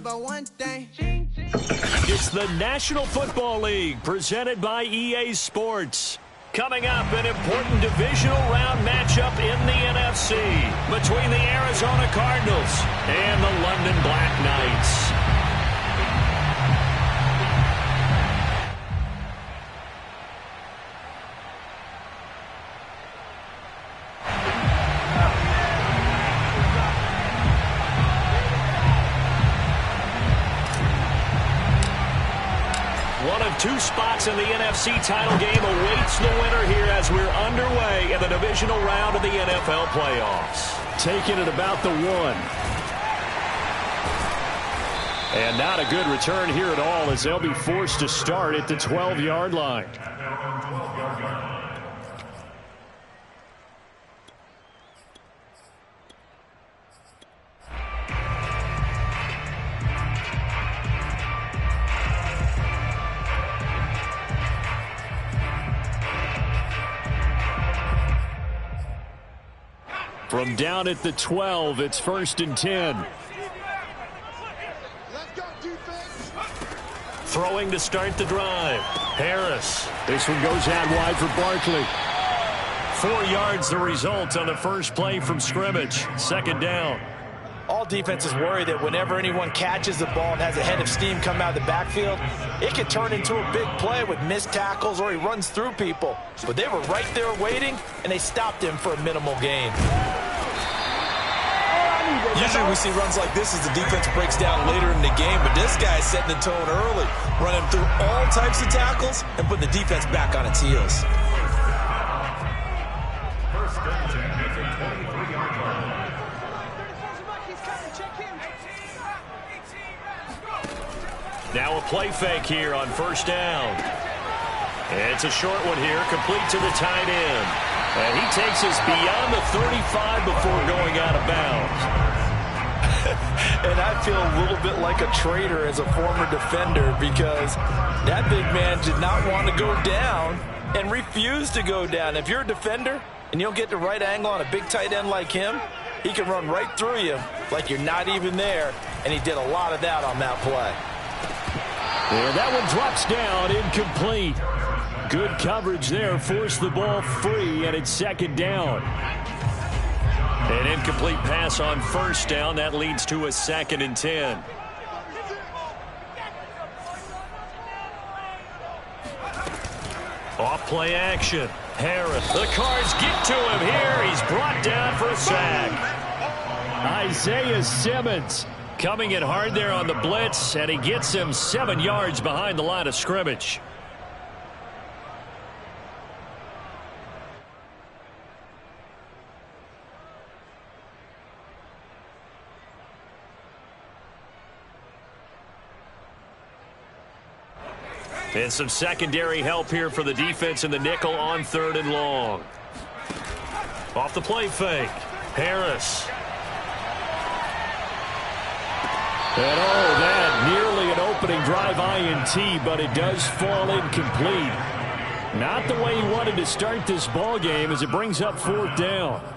remember one thing. It's the National Football League presented by EA Sports. Coming up, an important divisional round matchup in the NFC between the Arizona Cardinals and the London Black Knights. One of two spots in the NFC title game awaits the winner here as we're underway in the divisional round of the NFL playoffs. Taking it about the 1. And not a good return here at all as they'll be forced to start at the 12-yard line. From down at the 12, it's 1st and 10. Let's go, defense. Throwing to start the drive. Harris. This one goes out wide for Barkley. 4 yards the result on the first play from scrimmage. 2nd down. All defenses worry that whenever anyone catches the ball and has a head of steam come out of the backfield, it could turn into a big play with missed tackles or he runs through people. But they were right there waiting, and they stopped him for a minimal gain. Usually we see runs like this as the defense breaks down later in the game, but this guy's setting the tone early, running through all types of tackles and putting the defense back on its heels. Now a play fake here on 1st down. It's a short one here, complete to the tight end. And he takes us beyond the 35 before going out of bounds. And I feel a little bit like a traitor as a former defender because that big man did not want to go down and refused to go down. If you're a defender and you don't get the right angle on a big tight end like him, he can run right through you like you're not even there, and he did a lot of that on that play. And that one drops down, incomplete. Good coverage there, forced the ball free, and it's 2nd down. An incomplete pass on 1st down. That leads to a 2nd and 10. Off play action. Harris. The Cards get to him here. He's brought down for a sack. Isaiah Simmons coming in hard there on the blitz, and he gets him 7 yards behind the line of scrimmage. And some secondary help here for the defense in the nickel on 3rd and long. Off the play fake. Harris. And that nearly an opening drive INT, but it does fall incomplete. Not the way he wanted to start this ball game as it brings up 4th down.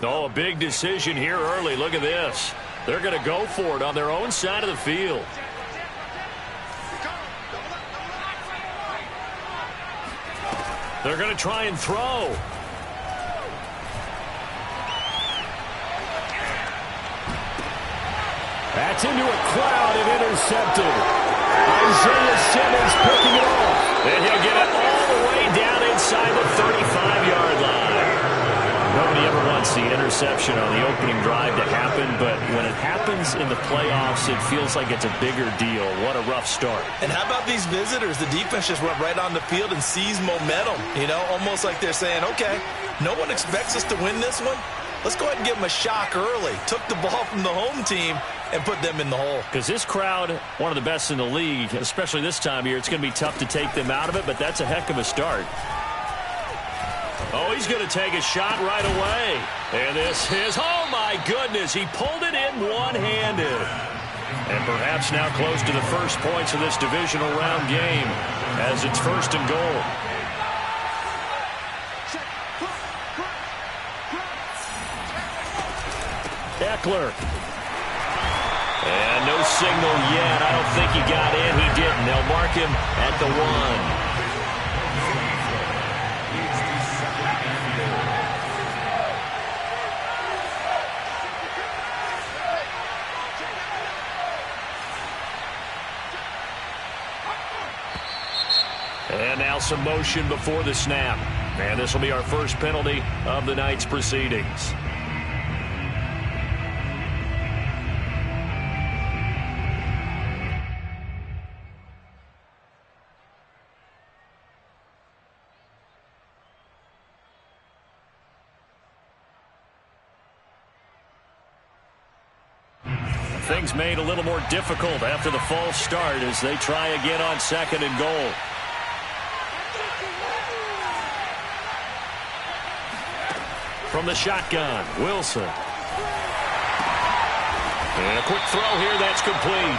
Oh, a big decision here early. Look at this. They're going to go for it on their own side of the field. They're going to try and throw. That's into a crowd and intercepted. Isaiah Simmons picking it off. And he'll get it all the way down inside the 35-yard line. Nobody ever wants the interception on the opening drive to happen, but when it happens in the playoffs, it feels like it's a bigger deal. What a rough start. And how about these visitors? The defense just went right on the field and seized momentum, you know, almost like they're saying, okay, no one expects us to win this one. Let's go ahead and give them a shock early. Took the ball from the home team and put them in the hole. Because this crowd, one of the best in the league, especially this time of year, it's going to be tough to take them out of it, but that's a heck of a start. Oh, he's going to take a shot right away. And this is, oh my goodness, he pulled it in one-handed. And perhaps now close to the first points of this divisional round game as it's 1st and goal. Eckler. And no signal yet. I don't think he got in. He didn't. They'll mark him at the 1. And now some motion before the snap. And this will be our first penalty of the night's proceedings. Things made a little more difficult after the false start as they try again on 2nd and goal. From the shotgun, Wilson. And a quick throw here, that's complete.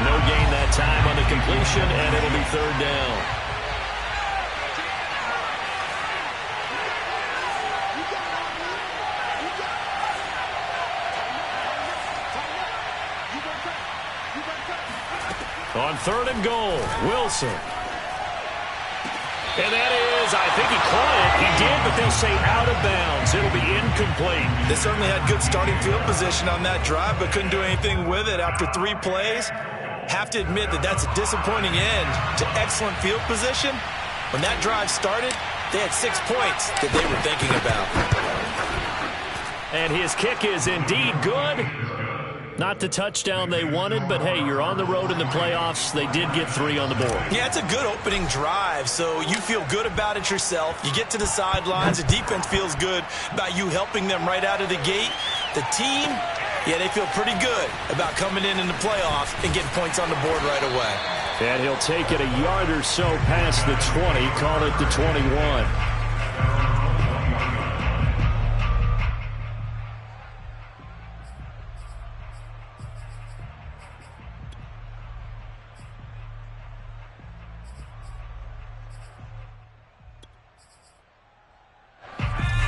No gain that time on the completion, and it'll be 3rd down. On 3rd and goal, Wilson. And that is, I think he caught it. He did, but they'll say out of bounds. It'll be incomplete. They certainly had good starting field position on that drive, but couldn't do anything with it after 3 plays. Have to admit that that's a disappointing end to excellent field position. When that drive started, they had 6 points that they were thinking about. And his kick is indeed good. Not the touchdown they wanted, but hey, you're on the road in the playoffs. They did get 3 on the board. Yeah, it's a good opening drive, so you feel good about it yourself. You get to the sidelines. The defense feels good about you helping them right out of the gate. The team, yeah, they feel pretty good about coming in the playoffs and getting points on the board right away. And he'll take it a yard or so past the 20, call it the 21.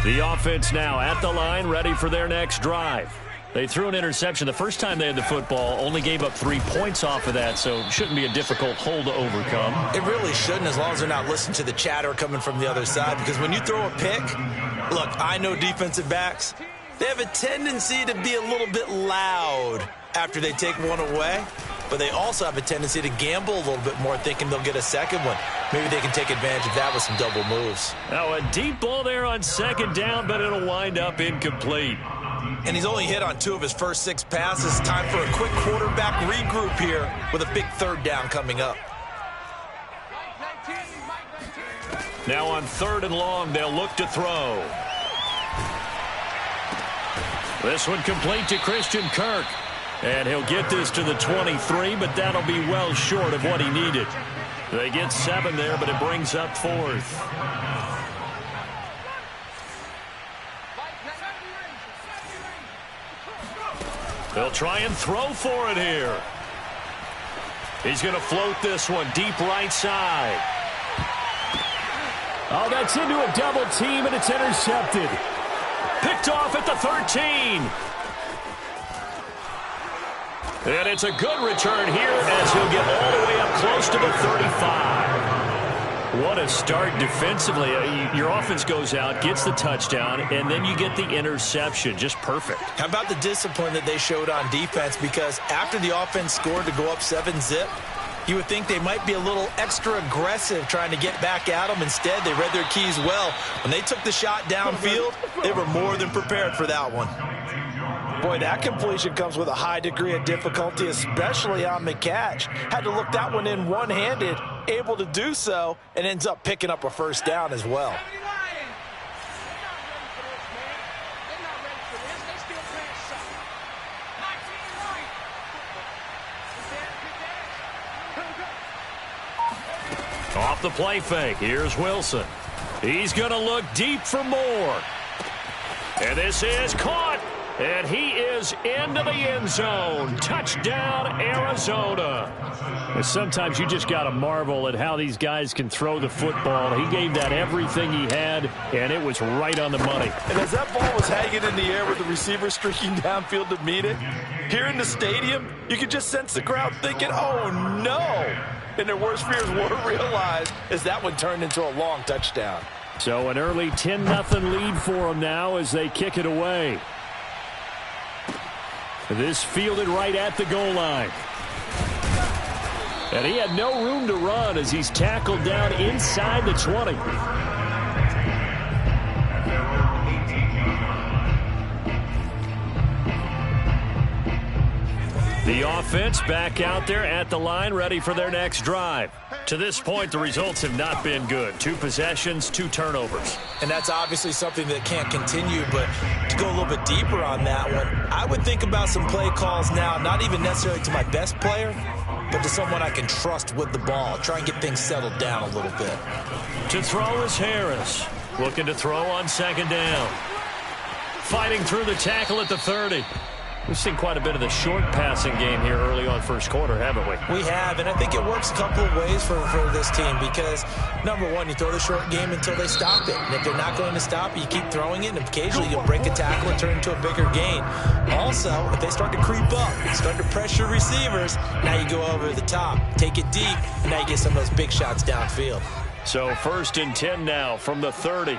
The offense now at the line, ready for their next drive. They threw an interception the first time they had the football, only gave up 3 points off of that, so it shouldn't be a difficult hole to overcome. It really shouldn't, as long as they're not listening to the chatter coming from the other side, because when you throw a pick, look, I know defensive backs, they have a tendency to be a little bit loud after they take one away, but they also have a tendency to gamble a little bit more, thinking they'll get a second one. Maybe they can take advantage of that with some double moves. Now a deep ball there on 2nd down, but it'll wind up incomplete. And he's only hit on 2 of his first 6 passes. Time for a quick quarterback regroup here with a big 3rd down coming up. Now on 3rd and long, they'll look to throw. This one complete to Christian Kirk. And he'll get this to the 23, but that'll be well short of what he needed. They get 7 there, but it brings up 4th. They'll try and throw for it here. He's going to float this one deep right side. Oh, that's into a double team, and it's intercepted. Picked off at the 13. And it's a good return here as he'll get all the way up close to the 35. What a start defensively. Your offense goes out, gets the touchdown, and then you get the interception. Just perfect. How about the discipline that they showed on defense? Because after the offense scored to go up 7-zip, you would think they might be a little extra aggressive trying to get back at them. Instead, they read their keys well. When they took the shot downfield, they were more than prepared for that one. Boy, that completion comes with a high degree of difficulty, especially on the catch. Had to look that one in one-handed, able to do so, and ends up picking up a 1st down as well. Off the play fake, here's Wilson. He's going to look deep for more. And this is caught. And he is into the end zone. Touchdown, Arizona. And sometimes you just got to marvel at how these guys can throw the football. He gave that everything he had, and it was right on the money. And as that ball was hanging in the air with the receiver streaking downfield to meet it, here in the stadium, you could just sense the crowd thinking, oh, no. And their worst fears were realized as that one turned into a long touchdown. So an early 10-0 lead for them now as they kick it away. This fielded right at the goal line. And he had no room to run as he's tackled down inside the 20. The offense back out there at the line, ready for their next drive. To this point, the results have not been good. 2 possessions, 2 turnovers. And that's obviously something that can't continue, but to go a little bit deeper on that one, I would think about some play calls now, not even necessarily to my best player, but to someone I can trust with the ball. Try and get things settled down a little bit. To throw is Harris. Looking to throw on 2nd down. Fighting through the tackle at the 30. We've seen quite a bit of the short passing game here early on first quarter, haven't we? We have, and I think it works a couple of ways for this team because, number one, you throw the short game until they stop it. And if they're not going to stop it, you keep throwing it, and occasionally you'll break a tackle and turn it into a bigger gain. Also, if they start to creep up, start to pressure receivers, now you go over the top, take it deep, and now you get some of those big shots downfield. So 1st and 10 now from the 30.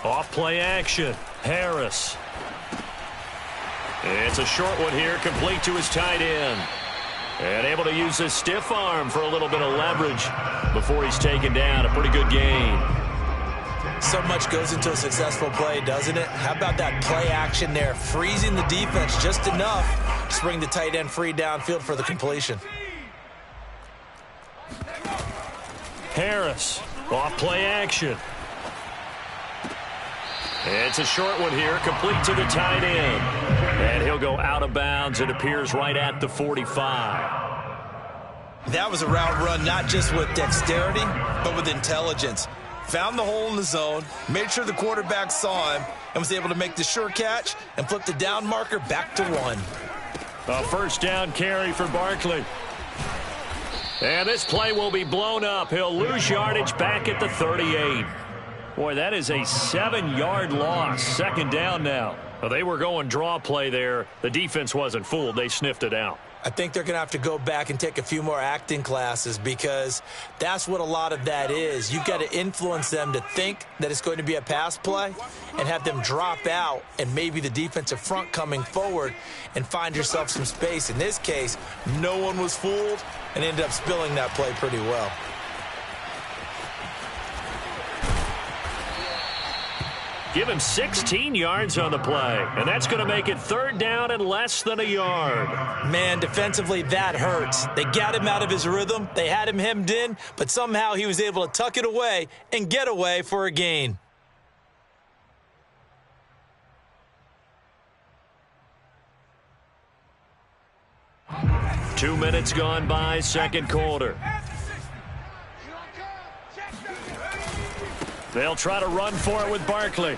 Off play action. Harris. It's a short one here, complete to his tight end. And able to use his stiff arm for a little bit of leverage before he's taken down. A pretty good gain. So much goes into a successful play, doesn't it? How about that play action there, freezing the defense just enough to bring the tight end free downfield for the completion. Harris, off play action. It's a short one here, complete to the tight end. And he'll go out of bounds. It appears right at the 45. That was a route run not just with dexterity, but with intelligence. Found the hole in the zone, made sure the quarterback saw him, and was able to make the sure catch and flip the down marker back to 1. A 1st down carry for Barkley. And this play will be blown up. He'll lose yardage back at the 38. Boy, that is a 7-yard loss. 2nd down now. Well, they were going draw play there. The defense wasn't fooled. They sniffed it out. I think they're going to have to go back and take a few more acting classes because that's what a lot of that is. You've got to influence them to think that it's going to be a pass play and have them drop out and maybe the defensive front coming forward and find yourself some space. In this case, no one was fooled and ended up spilling that play pretty well. Give him 16 yards on the play, and that's going to make it 3rd down and less than a yard. Man, defensively, that hurts. They got him out of his rhythm. They had him hemmed in, but somehow he was able to tuck it away and get away for a gain. Two minutes gone by, 2nd quarter. They'll try to run for it with Barkley.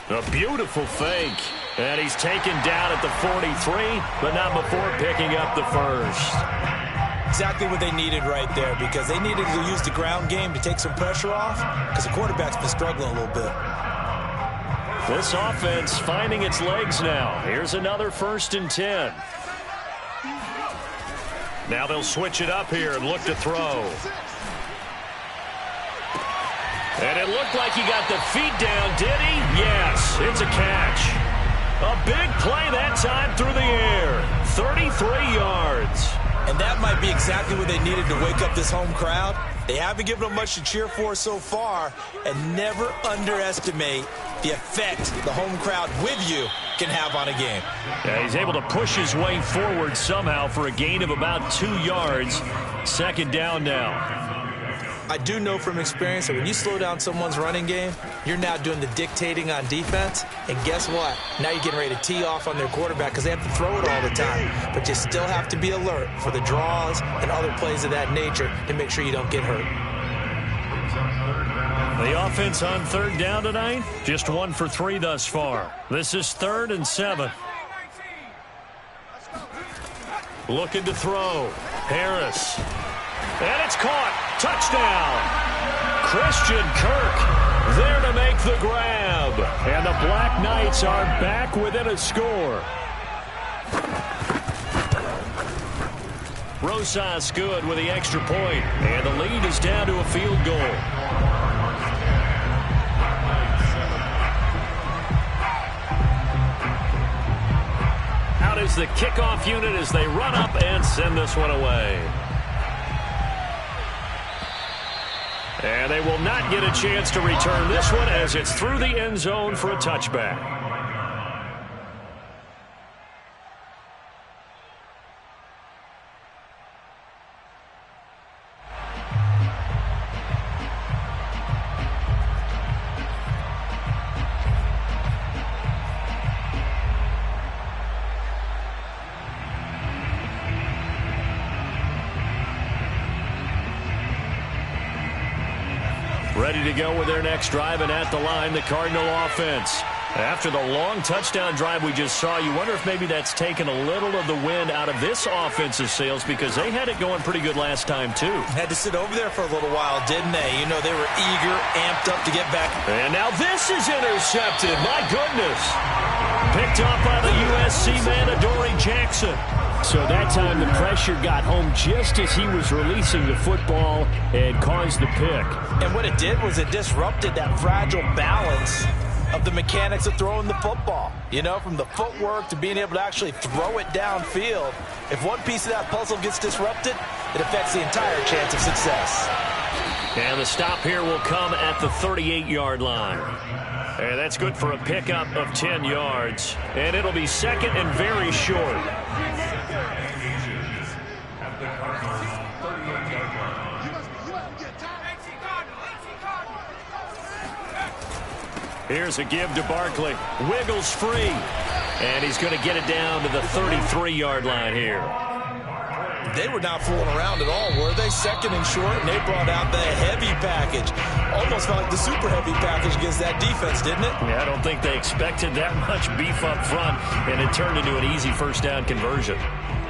A beautiful fake. And he's taken down at the 43, but not before picking up the 1st. Exactly what they needed right there because they needed to use the ground game to take some pressure off because the quarterback's been struggling a little bit. This offense finding its legs now. Here's another 1st and 10. Now they'll switch it up here and look to throw. And it looked like he got the feet down, did he? Yes, it's a catch. A big play that time through the air. 33 yards. And that might be exactly what they needed to wake up this home crowd. They haven't given them much to cheer for so far, and never underestimate the effect the home crowd with you can have on a game. Yeah, he's able to push his way forward somehow for a gain of about 2 yards. 2nd down now. I do know from experience that when you slow down someone's running game, you're now doing the dictating on defense. And guess what? Now you're getting ready to tee off on their quarterback because they have to throw it all the time. But you still have to be alert for the draws and other plays of that nature to make sure you don't get hurt. The offense on third down tonight, just 1 for 3 thus far. This is 3rd and 7. Looking to throw. Harris. And it's caught. Touchdown. Christian Kirk there to make the grab. And the Black Knights are back within a score. Rosas good with the extra point. And the lead is down to a field goal. Out is the kickoff unit as they run up and send this one away. And they will not get a chance to return this one as it's through the end zone for a touchback. Ready to go with their next drive, and at the line, the Cardinal offense. After the long touchdown drive we just saw, you wonder if maybe that's taken a little of the wind out of this offensive sails because they had it going pretty good last time, too. Had to sit over there for a little while, didn't they? You know, they were eager, amped up to get back. And now this is intercepted. My goodness. Picked off by the USC man, Adoree Jackson. So that time the pressure got home just as he was releasing the football and caused the pick. And what it did was it disrupted that fragile balance of the mechanics of throwing the football. You know, from the footwork to being able to actually throw it downfield. If one piece of that puzzle gets disrupted, it affects the entire chance of success. And the stop here will come at the 38-yard line. And that's good for a pickup of 10 yards. And it'll be second and very short. Here's a give to Barkley. Wiggles free. And he's going to get it down to the 33-yard line here. They were not fooling around at all, were they? Second and short, and they brought out the heavy package. Almost felt like the super heavy package against that defense, didn't it? Yeah, I don't think they expected that much beef up front, and it turned into an easy first down conversion.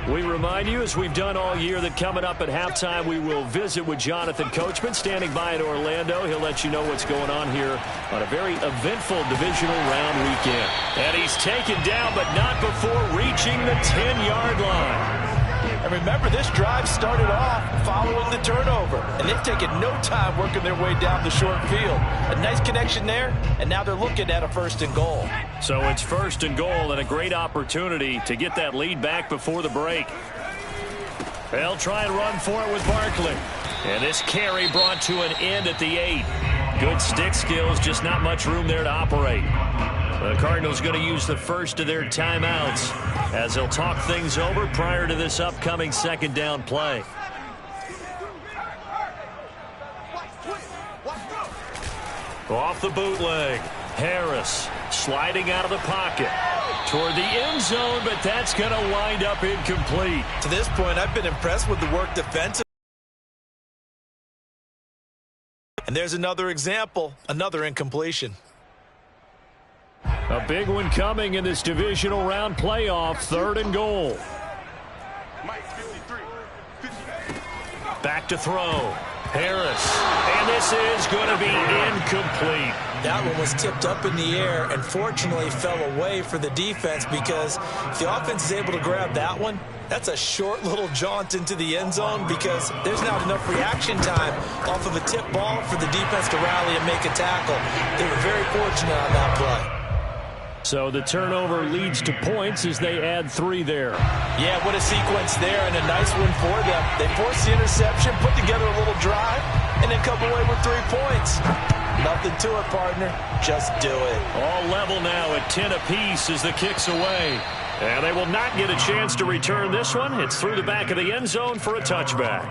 We remind you, as we've done all year, that coming up at halftime, we will visit with Jonathan Coachman, standing by in Orlando. He'll let you know what's going on here on a very eventful divisional round weekend. And he's taken down, but not before reaching the 10-yard line. And remember, this drive started off following the turnover, and they've taken no time working their way down the short field. A nice connection there, and now they're looking at a 1st and goal. So it's 1st and goal, and a great opportunity to get that lead back before the break. They'll try and run for it with Barkley. And this carry brought to an end at the 8. Good stick skills, just not much room there to operate. The Cardinals going to use the first of their timeouts as they'll talk things over prior to this upcoming 2nd down play. Off the bootleg, Harris sliding out of the pocket toward the end zone, but that's going to wind up incomplete. To this point, I've been impressed with the work defensively. And there's another example, another incompletion. A big one coming in this divisional round playoff, 3rd and goal. Back to throw. Harris. And this is going to be incomplete. That one was tipped up in the air and fortunately fell away for the defense, because if the offense is able to grab that one, that's a short little jaunt into the end zone, because there's not enough reaction time off of a tip ball for the defense to rally and make a tackle. They were very fortunate on that play. So the turnover leads to points as they add 3 there. Yeah, what a sequence there, and a nice one for them. They forced the interception, put together a little drive, and then come away with 3 points. Nothing to it, partner. Just do it. All level now at 10 apiece as the kick's away. And they will not get a chance to return this one. It's through the back of the end zone for a touchback.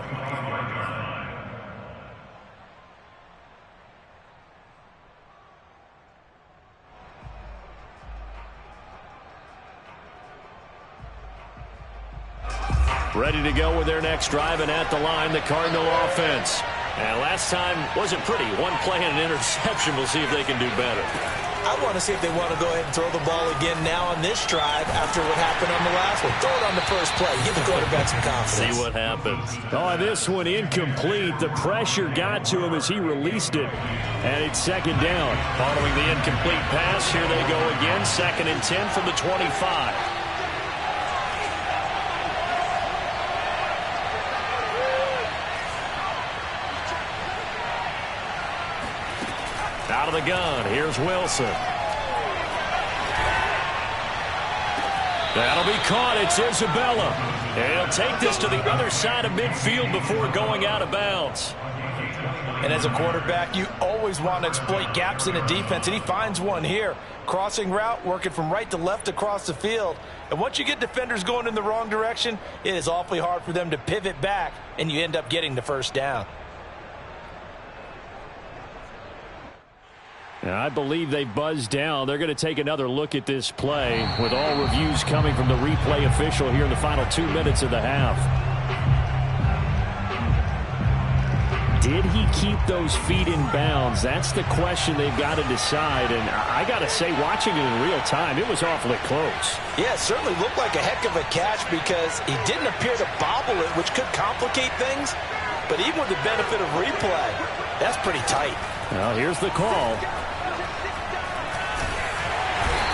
Ready to go with their next drive, and at the line, the Cardinal offense. And last time wasn't pretty. One play and an interception. We'll see if they can do better. I want to see if they want to go ahead and throw the ball again now on this drive after what happened on the last one. Throw it on the first play. Give the quarterback some confidence. See what happens. Oh, this one incomplete. The pressure got to him as he released it. And it's second down. Following the incomplete pass, here they go again. 2nd and 10 from the 25. Out of the gun, here's Wilson. That'll be caught. It's Isabella. And he'll take this to the other side of midfield before going out of bounds. And as a quarterback, you always want to exploit gaps in a defense, and he finds one here. Crossing route, working from right to left across the field. And once you get defenders going in the wrong direction, it is awfully hard for them to pivot back, and you end up getting the first down. I believe they buzzed down. They're going to take another look at this play with all reviews coming from the replay official here in the final 2 minutes of the half. Did he keep those feet in bounds? That's the question they've got to decide. And I got to say, watching it in real time, it was awfully close. Yeah, it certainly looked like a heck of a catch because he didn't appear to bobble it, which could complicate things. But even with the benefit of replay, that's pretty tight. Well, here's the call.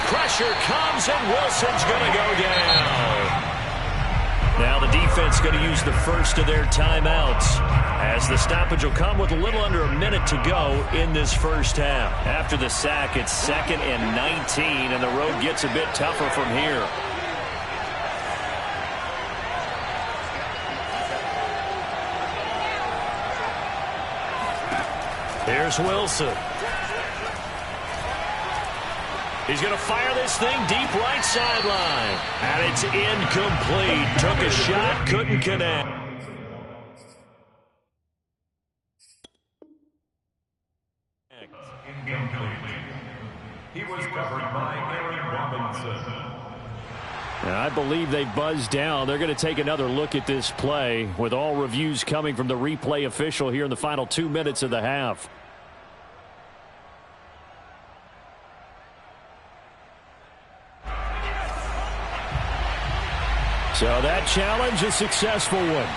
Pressure comes, and Wilson's going to go down. Now the defense going to use the first of their timeouts, as the stoppage will come with a little under a minute to go in this first half. After the sack, it's 2nd and 19, and the road gets a bit tougher from here. Here's Wilson. He's going to fire this thing deep right sideline. And it's incomplete. Took a shot, couldn't connect. Incomplete. He was covered by Aaron Robinson. And I believe they buzzed down. They're going to take another look at this play with all reviews coming from the replay official here in the final 2 minutes of the half. So that challenge, a successful one.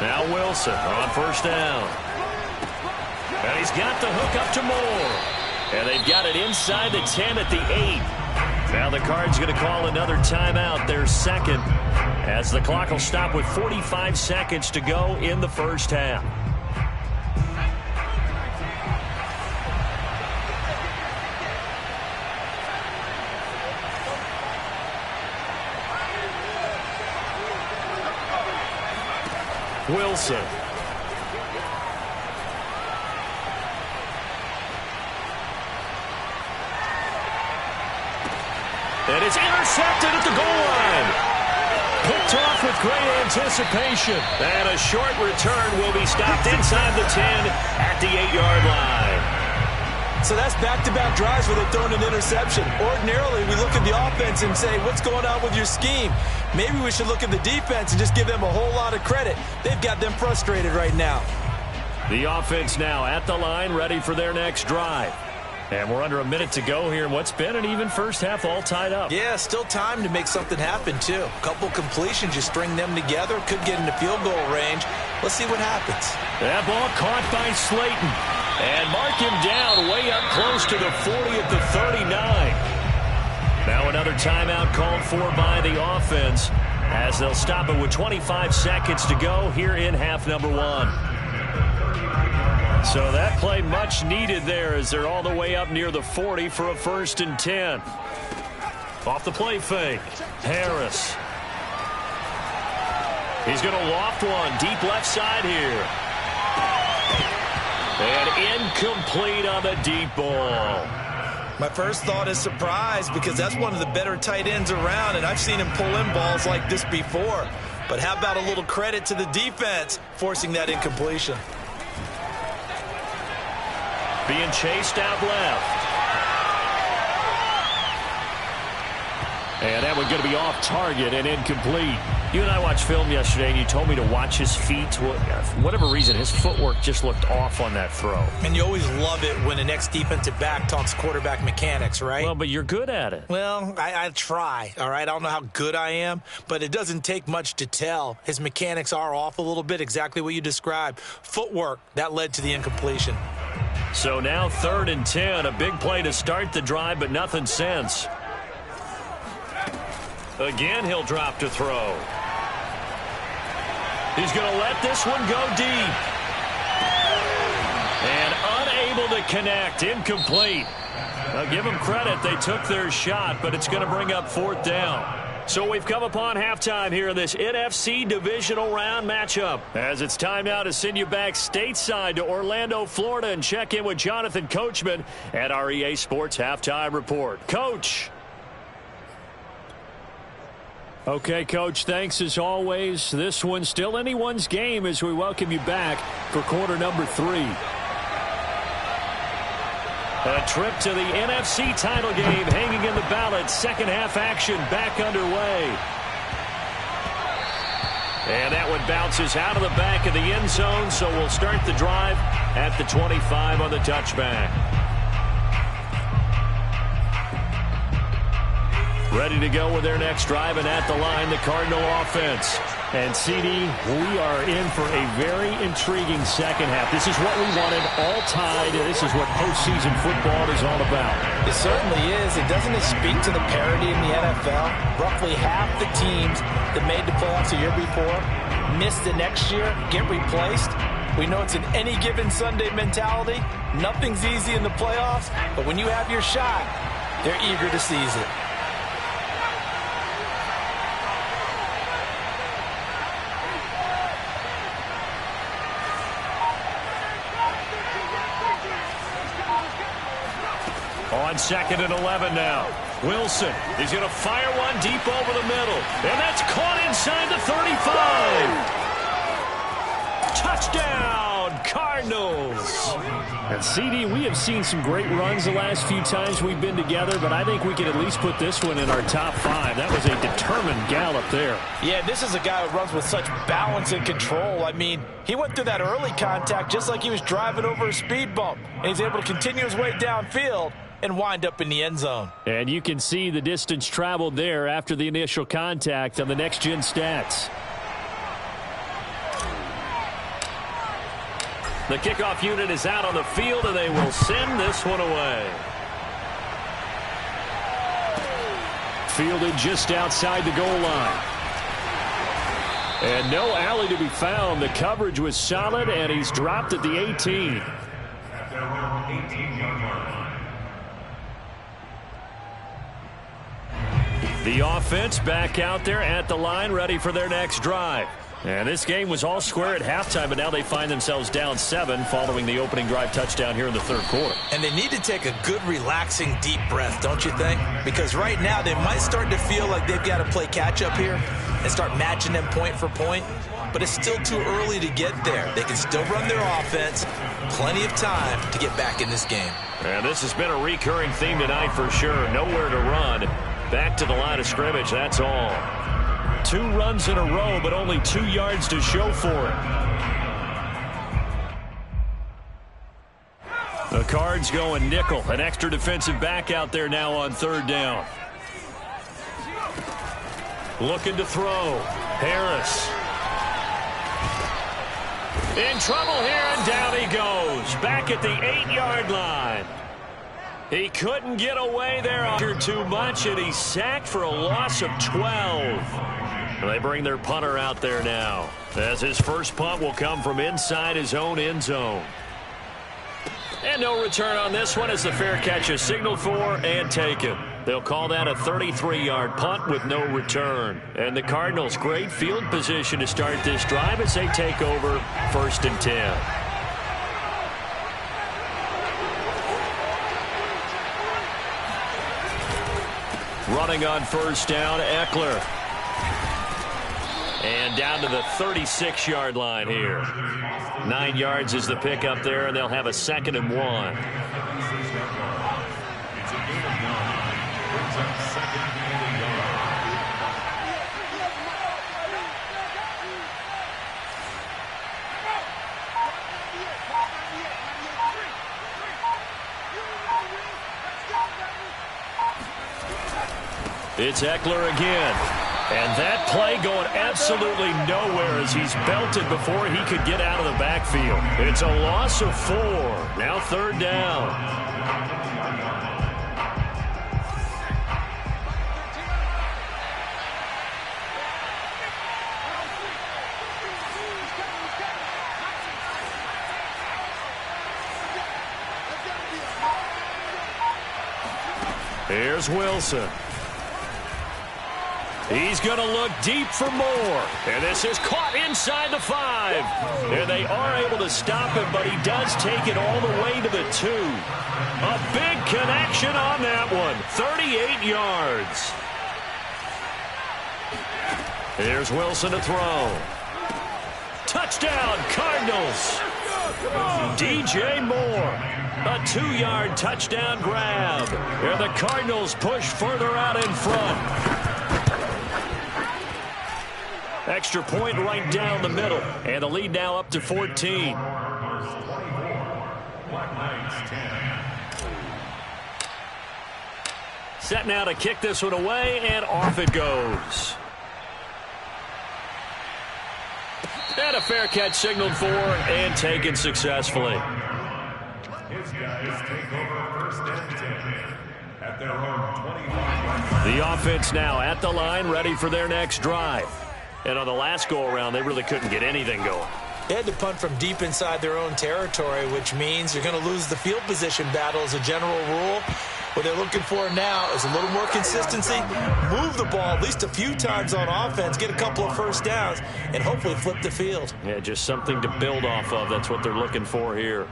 Now Wilson on first down. And he's got the hook up to Moore. And they've got it inside the 10 at the 8. Now the Cards going to call another timeout, their second, as the clock will stop with 45 seconds to go in the first half. Wilson. And it's intercepted at the goal line. Picked off with great anticipation. And a short return will be stopped inside the 10 at the 8-yard line. So that's back-to-back drives where they've thrown an interception. Ordinarily, we look at the offense and say, what's going on with your scheme? Maybe we should look at the defense and just give them a whole lot of credit. They've got them frustrated right now. The offense now at the line, ready for their next drive. And we're under a minute to go here in what's been an even first half, all tied up. Yeah, still time to make something happen, too. A couple completions, you string them together, could get into field goal range. Let's see what happens. That ball caught by Slayton. And mark him down way up close to the 40 at the 39. Now another timeout called for by the offense, as they'll stop it with 25 seconds to go here in half number 1. So that play much needed there as they're all the way up near the 40 for a 1st and 10. Off the play fake, Harris. He's going to loft one deep left side here. And incomplete on the deep ball. My first thought is surprise because that's one of the better tight ends around, and I've seen him pull in balls like this before. But how about a little credit to the defense forcing that incompletion? Being chased out left. one going to be off target and incomplete. You and I watched film yesterday, and you told me to watch his feet. For whatever reason, his footwork just looked off on that throw. And you always love it when the next defensive back talks quarterback mechanics, right? Well, but you're good at it. Well, I try, all right? I don't know how good I am, but it doesn't take much to tell. His mechanics are off a little bit, exactly what you described. Footwork, that led to the incompletion. So now 3rd and 10, a big play to start the drive, but nothing since. Again, he'll drop to throw. He's going to let this one go deep. And unable to connect, incomplete. Now give them credit, they took their shot, but it's going to bring up 4th down. So we've come upon halftime here in this NFC divisional round matchup. As it's time now to send you back stateside to Orlando, Florida, and check in with Jonathan Coachman at our EA Sports Halftime Report. Coach. Okay, Coach, thanks as always. This one's still anyone's game as we welcome you back for quarter number 3. A trip to the NFC title game hanging in the balance. Second half action back underway. And that one bounces out of the back of the end zone, so we'll start the drive at the 25 on the touchback. Ready to go with their next drive, and at the line, the Cardinal offense. And, CD, we are in for a very intriguing second half. This is what we wanted, all tied. This is what postseason football is all about. It certainly is. And doesn't it speak to the parity in the NFL? Roughly half the teams that made the playoffs the year before miss the next year, get replaced. We know it's an any given Sunday mentality. Nothing's easy in the playoffs, but when you have your shot, they're eager to seize it. On 2nd and 11 now. Wilson, he's going to fire one deep over the middle. And that's caught inside the 35. Touchdown, Cardinals. And, CD, we have seen some great runs the last few times we've been together, but I think we can at least put this one in our top 5. That was a determined gallop there. Yeah, this is a guy who runs with such balance and control. I mean, he went through that early contact just like he was driving over a speed bump, and he's able to continue his way downfield and wind up in the end zone. And you can see the distance traveled there after the initial contact on the next-gen stats. The kickoff unit is out on the field, and they will send this one away. Fielded just outside the goal line. And no alley to be found. The coverage was solid, and he's dropped at the 18. At their own 18-yard line. The offense back out there at the line, ready for their next drive. And this game was all square at halftime, but now they find themselves down 7 following the opening drive touchdown here in the 3rd quarter. And they need to take a good, relaxing, deep breath, don't you think? Because right now they might start to feel like they've got to play catch-up here and start matching them point for point. But it's still too early to get there. They can still run their offense. Plenty of time to get back in this game. And this has been a recurring theme tonight for sure. Nowhere to run. Back to the line of scrimmage, that's all. 2 runs in a row, but only 2 yards to show for it. The Cards going nickel. An extra defensive back out there now on 3rd down. Looking to throw. Harris. In trouble here, and down he goes. Back at the 8-yard line. He couldn't get away there after too much, and he's sacked for a loss of 12. They bring their punter out there now, as his first punt will come from inside his own end zone. And no return on this one as the fair catch is signaled for and taken. They'll call that a 33-yard punt with no return. And the Cardinals, great field position to start this drive as they take over 1st and 10. Running on 1st down, Eckler. And down to the 36-yard line here. 9 yards is the pickup there, and they'll have a 2nd and 1. It's a gain of 1. Brings up 2nd and 1. It's Eckler again. And that play going absolutely nowhere as he's belted before he could get out of the backfield. It's a loss of 4. Now 3rd down. Here's Wilson. He's going to look deep for more. And this is caught inside the 5. And they are able to stop him, but he does take it all the way to the 2. A big connection on that one. 38 yards. Here's Wilson to throw. Touchdown, Cardinals. DJ Moore. A 2-yard touchdown grab. And the Cardinals push further out in front. Extra point right down the middle. And the lead now up to 14. Set now to kick this one away, and off it goes. And a fair catch signaled for and taken successfully. His guys take over 1st and 10 at their own 25. The offense now at the line, ready for their next drive. And on the last go-around, they really couldn't get anything going. They had to punt from deep inside their own territory, which means you're going to lose the field position battle as a general rule. What they're looking for now is a little more consistency, move the ball at least a few times on offense, get a couple of first downs, and hopefully flip the field. Yeah, just something to build off of. That's what they're looking for here.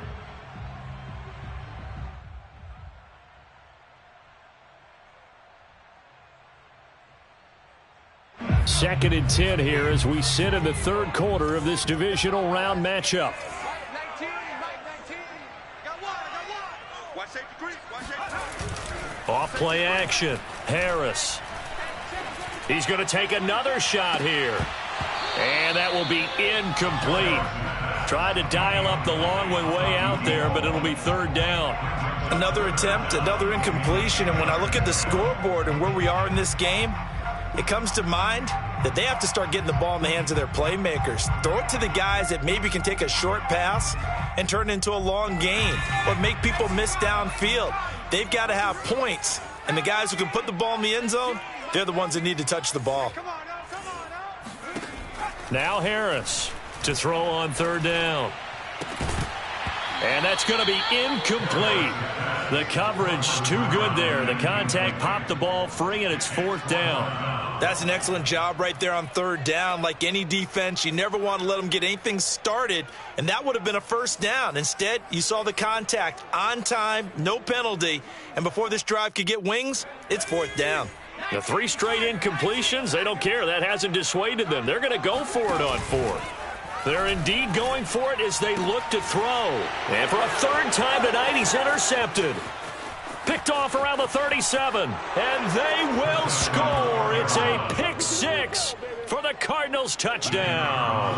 Second and 10 here as we sit in the 3rd quarter of this divisional round matchup. Off play action. Harris. He's going to take another shot here. And that will be incomplete. Tried to dial up the long one way out there, but it'll be 3rd down. Another attempt, another incompletion. And when I look at the scoreboard and where we are in this game, it comes to mind that they have to start getting the ball in the hands of their playmakers. Throw it to the guys that maybe can take a short pass and turn it into a long gain or make people miss downfield. They've got to have points, and the guys who can put the ball in the end zone, they're the ones that need to touch the ball. Now Harris to throw on 3rd down. And that's going to be incomplete. The coverage too good there. The contact popped the ball free, and it's 4th down. That's an excellent job right there on 3rd down. Like any defense, you never want to let them get anything started, and that would have been a 1st down. Instead, you saw the contact on time, no penalty, and before this drive could get wings, it's 4th down. The 3 straight incompletions, they don't care. That hasn't dissuaded them. They're going to go for it on 4th. They're indeed going for it as they look to throw. And for a 3rd time tonight, he's intercepted. Picked off around the 37. And they will score. It's a pick 6 for the Cardinals touchdown.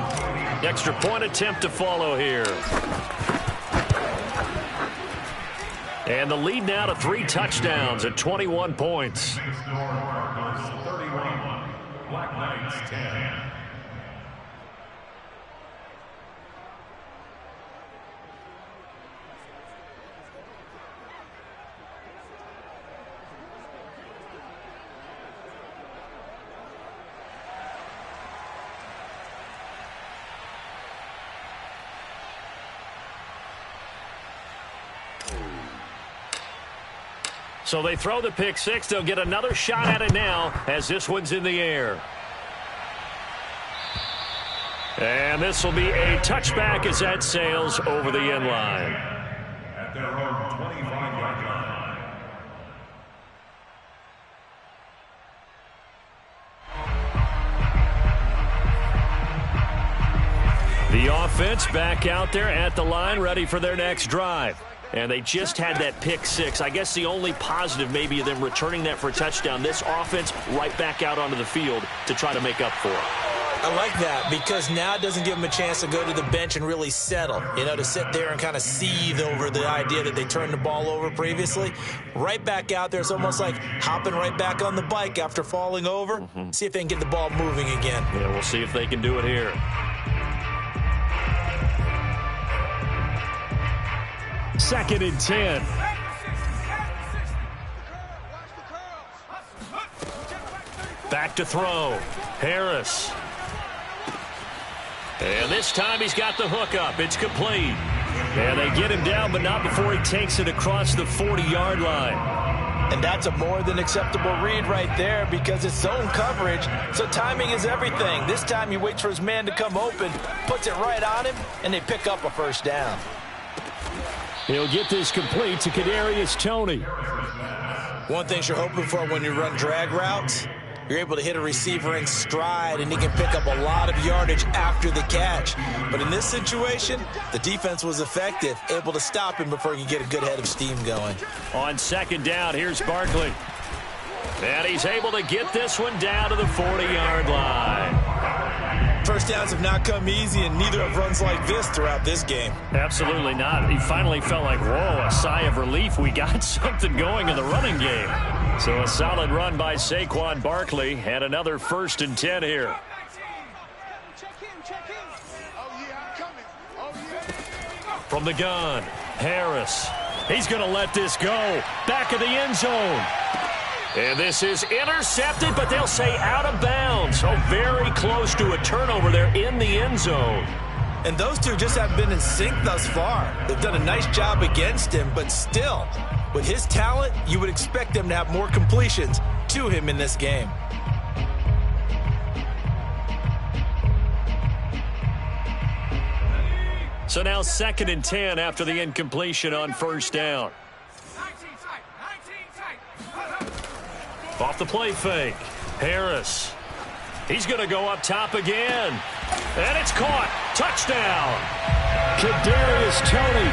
Extra point attempt to follow here. And the lead now to 3 touchdowns at 21 points. 31, Black Knights 10. So they throw the pick 6. They'll get another shot at it now as this one's in the air. And this will be a touchback as that sails over the end line. At their own 25-yard line. The offense back out there at the line, ready for their next drive. And they just had that pick 6. I guess the only positive maybe of them returning that for a touchdown. This offense right back out onto the field to try to make up for it. I like that because now it doesn't give them a chance to go to the bench and really settle, to sit there and kind of seethe over the idea that they turned the ball over previously. Right back out there. It's almost like hopping right back on the bike after falling over. See if they can get the ball moving again. Yeah, we'll see if they can do it here. Second and 10. Back to throw. Harris. And this time he's got the hook up. It's complete. And they get him down, but not before he takes it across the 40-yard line. And that's a more than acceptable read right there because it's zone coverage, so timing is everything. This time he waits for his man to come open, puts it right on him, and they pick up a first down. He'll get this complete to Kadarius Toney. One thing you're hoping for when you run drag routes, you're able to hit a receiver in stride, and he can pick up a lot of yardage after the catch. But in this situation, the defense was effective, able to stop him before he could get a good head of steam going. On second down, here's Barkley. And he's able to get this one down to the 40-yard line. First downs have not come easy, and neither have runs like this throughout this game. Absolutely not. He finally felt like, whoa, a sigh of relief. We got something going in the running game. So a solid run by Saquon Barkley, and another 1st and 10 here. From the gun, Harris. He's going to let this go. Back of the end zone. And this is intercepted, but they'll say out of bounds. So very close to a turnover there in the end zone. And those two just haven't been in sync thus far. They've done a nice job against him, but still, with his talent, you would expect them to have more completions to him in this game. So now 2nd and 10 after the incompletion on first down. Off the play fake. Harris. He's going to go up top again. And it's caught. Touchdown. Kadarius Toney.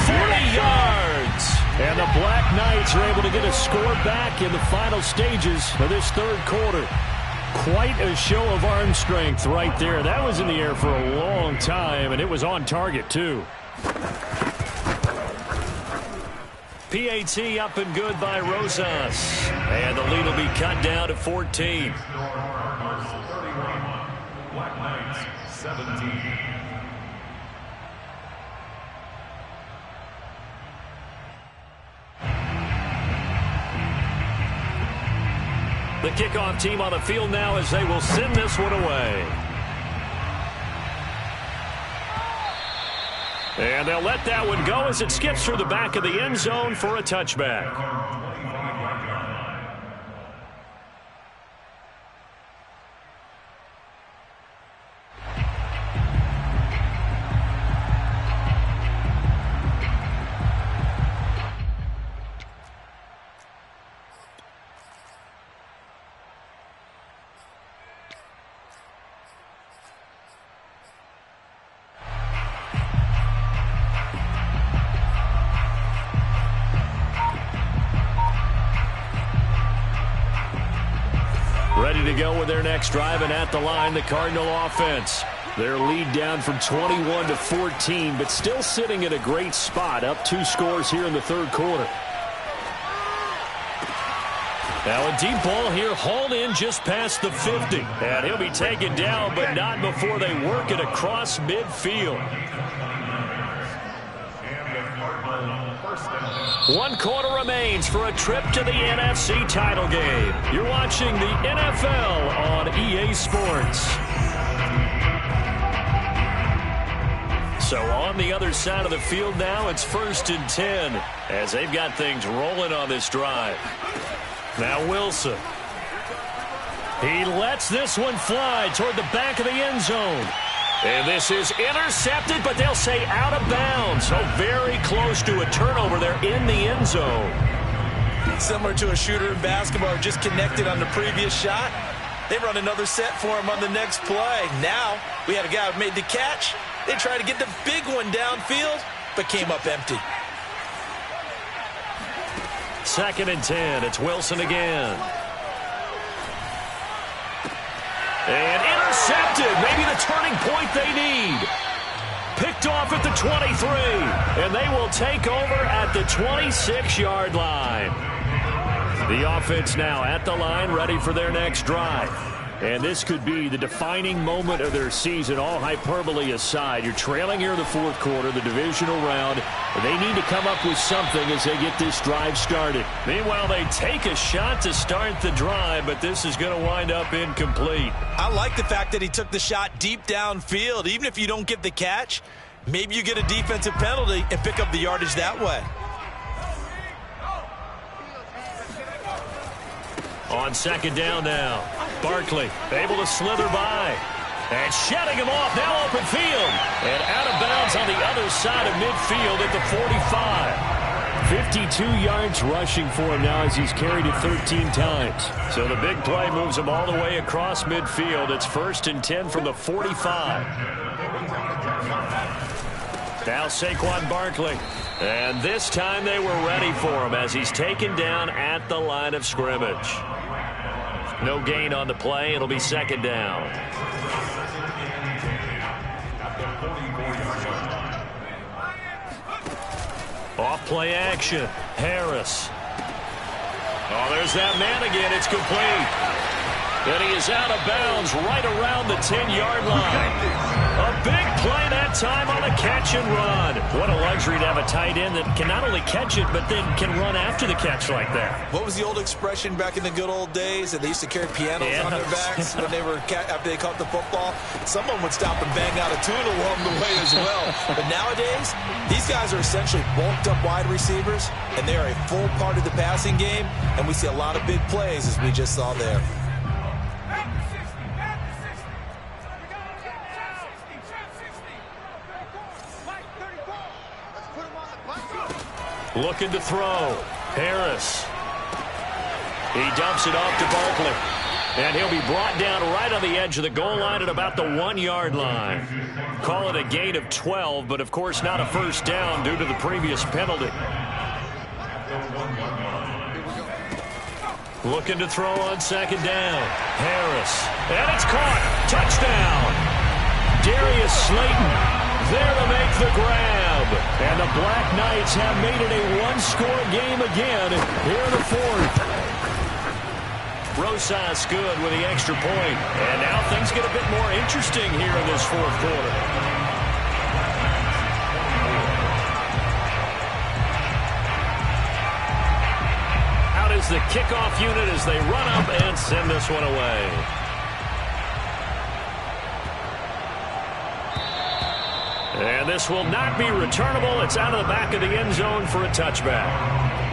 40 yards. And the Black Knights are able to get a score back in the final stages of this third quarter. Quite a show of arm strength right there. That was in the air for a long time, and it was on target, too. PAT up and good by Rosas. And the lead will be cut down to 14. Black Knights 17. The kickoff team on the field now as they will send this one away. And they'll let that one go as it skips through the back of the end zone for a touchback. Ready to go with their next drive, and at the line, the Cardinal offense. Their lead down from 21 to 14, but still sitting in a great spot, up 2 scores here in the third quarter. Now a deep ball here, hauled in just past the 50. And he'll be taken down, but not before they work it across midfield. 1 quarter remains for a trip to the NFC title game. You're watching the NFL on EA Sports. So on the other side of the field now, it's 1st and 10 as they've got things rolling on this drive. Now Wilson. He lets this one fly toward the back of the end zone. And this is intercepted, but they'll say out of bounds. So very close to a turnover there in the end zone. Similar to a shooter in basketball, just connected on the previous shot. They run another set for him on the next play. Now we had a guy who made the catch. They tried to get the big one downfield, but came up empty. 2nd and 10. It's Wilson again. And intercepted. Maybe the turning point they need. Picked off at the 23, and they will take over at the 26-yard line. The offense now at the line, ready for their next drive. And this could be the defining moment of their season, all hyperbole aside. You're trailing here in the fourth quarter, the divisional round. They need to come up with something as they get this drive started. Meanwhile, they take a shot to start the drive, but this is going to wind up incomplete. I like the fact that he took the shot deep downfield. Even if you don't get the catch, maybe you get a defensive penalty and pick up the yardage that way. On second down now, Barkley able to slither by. And shutting him off, now open field. And out of bounds on the other side of midfield at the 45. 52 yards rushing for him now as he's carried it 13 times. So the big play moves him all the way across midfield. It's 1st and 10 from the 45. Now Saquon Barkley. And this time they were ready for him as he's taken down at the line of scrimmage. No gain on the play. It'll be second down. Off play action. Harris. Oh, there's that man again. It's complete. And he is out of bounds right around the 10-yard line. A big play that time on a catch and run. What a luxury to have a tight end that can not only catch it, but then can run after the catch like that. What was the old expression back in the good old days that they used to carry pianos on their backs when they were after they caught the football? Someone would stop and bang out a tune along the way as well. But nowadays, these guys are essentially bulked up wide receivers, and they are a full part of the passing game, and we see a lot of big plays as we just saw there. Looking to throw. Harris. He dumps it off to Barkley. And he'll be brought down right on the edge of the goal line at about the 1-yard line. Call it a gain of 12, but of course not a first down due to the previous penalty. Looking to throw on second down. Harris. And it's caught. Touchdown. Darius Slayton there to make the grab. And the Black Knights have made it a one-score game again here in the fourth. Rosas good with the extra point. And now things get a bit more interesting here in this fourth quarter. Out is the kickoff unit as they run up and send this one away. And this will not be returnable. It's out of the back of the end zone for a touchback.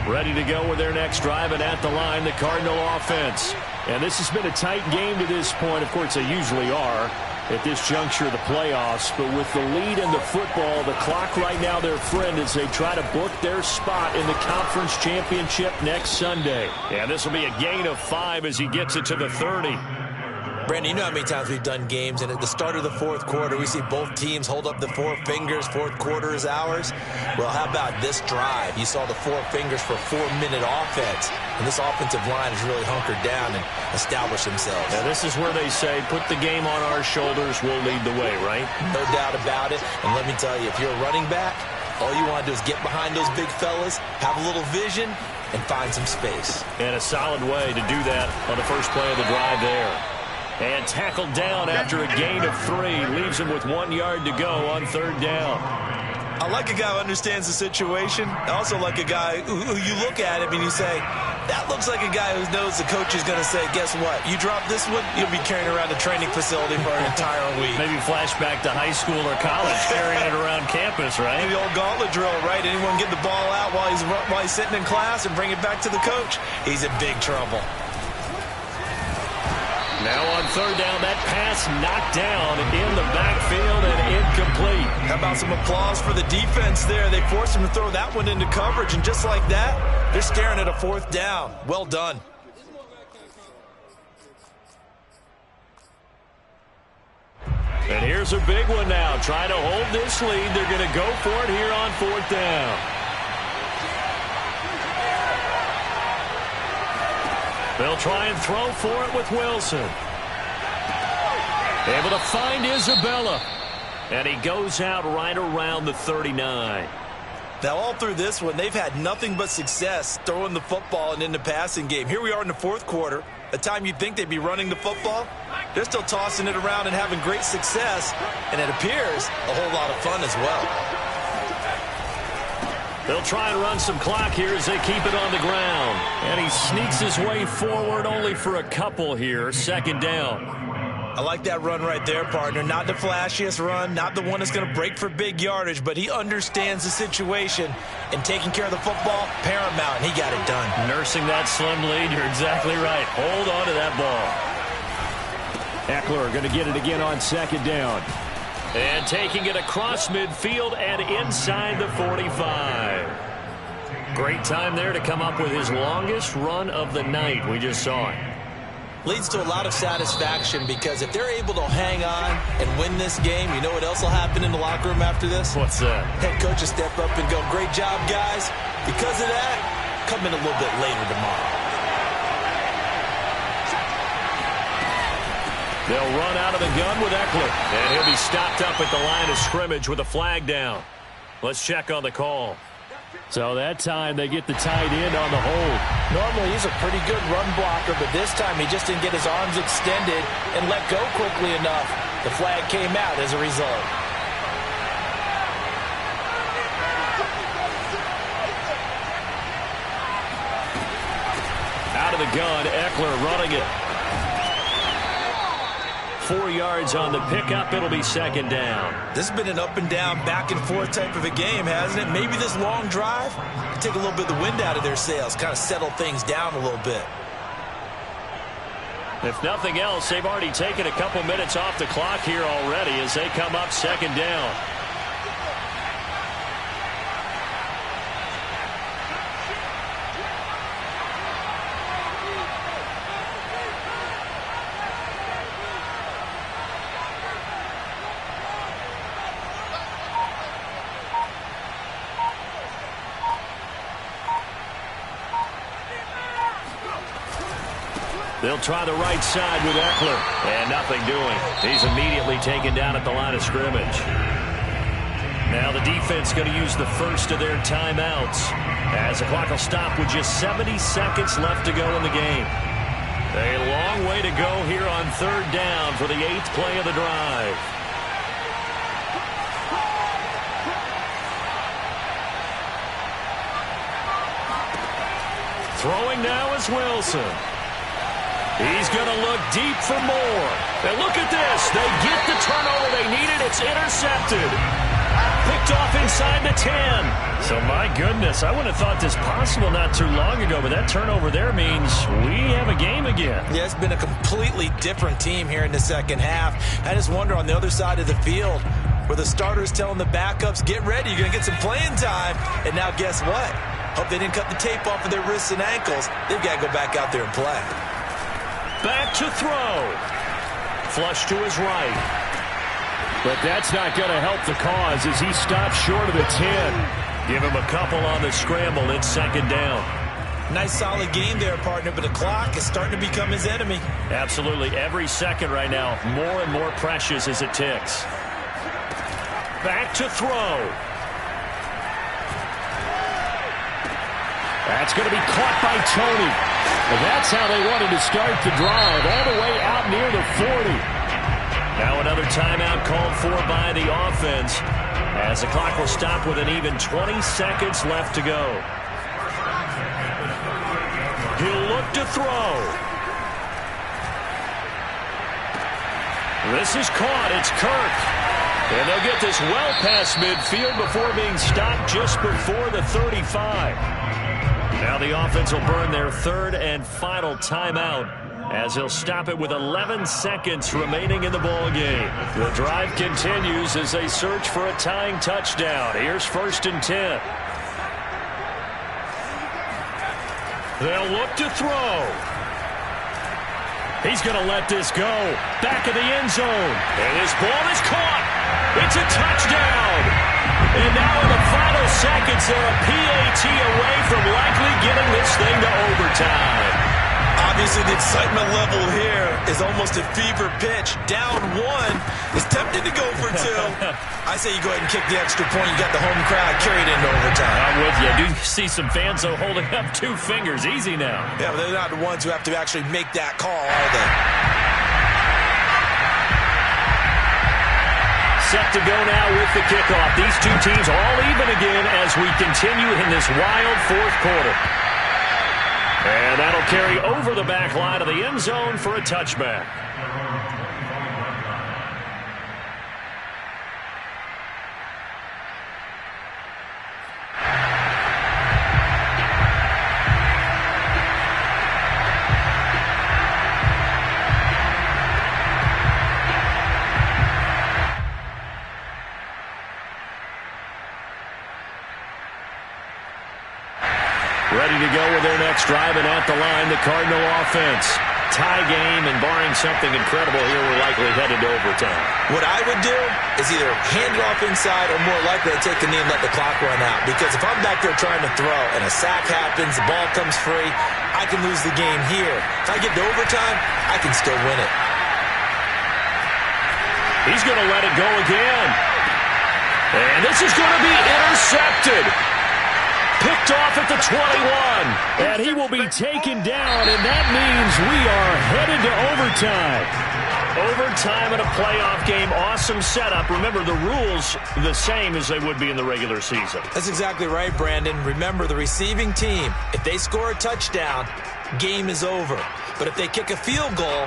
Ready to go with their next drive, and at the line, the Cardinal offense. And this has been a tight game to this point. Of course, they usually are at this juncture of the playoffs. But with the lead in the football, the clock right now their friend as they try to book their spot in the conference championship next Sunday. And this will be a gain of 5 as he gets it to the 30. Brandon, you know how many times we've done games, and at the start of the fourth quarter, we see both teams hold up the 4 fingers, fourth quarter is ours. Well, how about this drive? You saw the 4 fingers for 4-minute offense, and this offensive line has really hunkered down and established themselves. Now, this is where they say, put the game on our shoulders, we'll lead the way, right? No doubt about it, and let me tell you, if you're a running back, all you want to do is get behind those big fellas, have a little vision, and find some space. And a solid way to do that on the first play of the drive there. And tackled down after a gain of 3. Leaves him with 1 yard to go on third down. I like a guy who understands the situation. I also like a guy who you look at him and you say, that looks like a guy who knows the coach is going to say, guess what? You drop this one, you'll be carrying around the training facility for an entire week. Maybe flashback to high school or college, carrying it around campus, right? The old gauntlet drill, right? Anyone get the ball out while he's sitting in class and bring it back to the coach? He's in big trouble. Now on third down, that pass knocked down in the backfield and incomplete. How about some applause for the defense there? They forced him to throw that one into coverage, and just like that, they're staring at a fourth down. Well done. And here's a big one now. Trying to hold this lead. They're going to go for it here on fourth down. They'll try and throw for it with Wilson. Able to find Isabella. And he goes out right around the 39. Now, all through this one, they've had nothing but success throwing the football and in the passing game. Here we are in the fourth quarter. A time you'd think they'd be running the football. They're still tossing it around and having great success. And it appears a whole lot of fun as well. They'll try and run some clock here as they keep it on the ground. And he sneaks his way forward only for a couple here. Second down. I like that run right there, partner. Not the flashiest run, not the one that's going to break for big yardage, but he understands the situation, and taking care of the football, paramount, and he got it done. Nursing that slim lead, you're exactly right. Hold on to that ball. Eckler going to get it again on second down. And taking it across midfield and inside the 45. Great time there to come up with his longest run of the night. We just saw it. Leads to a lot of satisfaction because if they're able to hang on and win this game, you know what else will happen in the locker room after this? What's that? Head coach will step up and go, great job, guys. Because of that, come in a little bit later tomorrow. They'll run out of the gun with Eckler. And he'll be stopped up at the line of scrimmage with a flag down. Let's check on the call. So that time they get the tight end on the hold. Normally he's a pretty good run blocker, but this time he just didn't get his arms extended and let go quickly enough. The flag came out as a result. Out of the gun, Eckler running it. 4 yards on the pickup. It'll be second down. This has been an up and down, back and forth type of a game, hasn't it? Maybe this long drive can take a little bit of the wind out of their sails, kind of settle things down a little bit. If nothing else, they've already taken a couple minutes off the clock here already as they come up second down. They'll try the right side with Eckler. And nothing doing. He's immediately taken down at the line of scrimmage. Now the defense going to use the first of their timeouts as the clock will stop with just 70 seconds left to go in the game. A long way to go here on third down for the 8th play of the drive. Throwing now is Wilson. He's going to look deep for more. And look at this. They get the turnover they needed. It's intercepted. Picked off inside the 10. So, my goodness, I wouldn't have thought this possible not too long ago, but that turnover there means we have a game again. Yeah, it's been a completely different team here in the second half. I just wonder on the other side of the field where the starters telling the backups, get ready, you're going to get some playing time. And now guess what? Hope they didn't cut the tape off of their wrists and ankles. They've got to go back out there and play. Back to throw. Flush to his right. But that's not going to help the cause as he stops short of the 10. Give him a couple on the scramble. It's second down. Nice solid game there, partner, but the clock is starting to become his enemy. Absolutely. Every second right now, more and more precious as it ticks. Back to throw. That's going to be caught by Tony. And that's how they wanted to start the drive, all the way out near the 40. Now another timeout called for by the offense as the clock will stop with an even 20 seconds left to go. He'll look to throw. This is caught. It's Kirk. And they'll get this well past midfield before being stopped just before the 35. Now the offense will burn their third and final timeout as he'll stop it with 11 seconds remaining in the ball game. The drive continues as they search for a tying touchdown. Here's 1st and 10. They'll look to throw. He's going to let this go. Back of the end zone. And his ball is caught. It's a touchdown. And now in the final seconds, they're a PAT away from likely getting this thing to overtime. Obviously, the excitement level here is almost a fever pitch. Down 1 is tempted to go for 2. I say you go ahead and kick the extra point. You got the home crowd carried into overtime. I'm with you. I do see some fans, though, holding up 2 fingers. Easy now. Yeah, but they're not the ones who have to actually make that call, are they? Set to go now with the kickoff. These 2 teams all even again as we continue in this wild 4th quarter. And that'll carry over the back line of the end zone for a touchback. Ready to go with their next drive, and at the line, the Cardinal offense. Tie game, and barring something incredible here, we're likely headed to overtime. What I would do is either hand it off inside or more likely to take the knee and let the clock run out. Because if I'm back there trying to throw and a sack happens, the ball comes free, I can lose the game here. If I get to overtime, I can still win it. He's going to let it go again. And this is going to be intercepted. Picked off at the 21. And he will be taken down, and that means we are headed to overtime. Overtime in a playoff game, awesome setup. Remember, the rules the same as they would be in the regular season. That's exactly right, Brandon. Remember, the receiving team, if they score a touchdown, game is over. But if they kick a field goal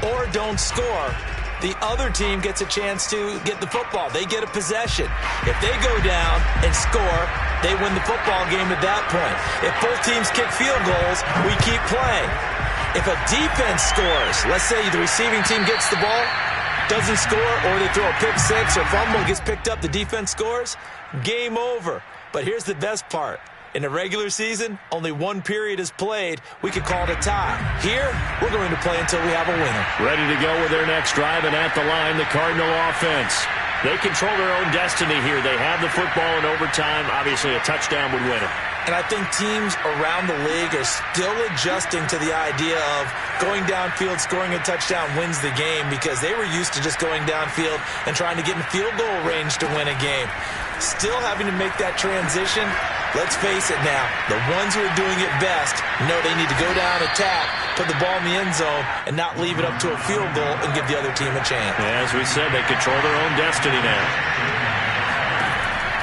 or don't score, the other team gets a chance to get the football. They get a possession. If they go down and score, they win the football game at that point. If both teams kick field goals, we keep playing. If a defense scores, let's say the receiving team gets the ball, doesn't score, or they throw a pick six or fumble, gets picked up, the defense scores, game over. But here's the best part. In the regular season, only 1 period is played. We could call it a tie. Here, we're going to play until we have a winner. Ready to go with their next drive, and at the line, the Cardinal offense. They control their own destiny here. They have the football in overtime. Obviously, a touchdown would win it. And I think teams around the league are still adjusting to the idea of going downfield, scoring a touchdown wins the game, because they were used to just going downfield and trying to get in field goal range to win a game. Still having to make that transition. Let's face it now, the ones who are doing it best know they need to go down, attack, put the ball in the end zone, and not leave it up to a field goal and give the other team a chance. As we said, they control their own destiny now.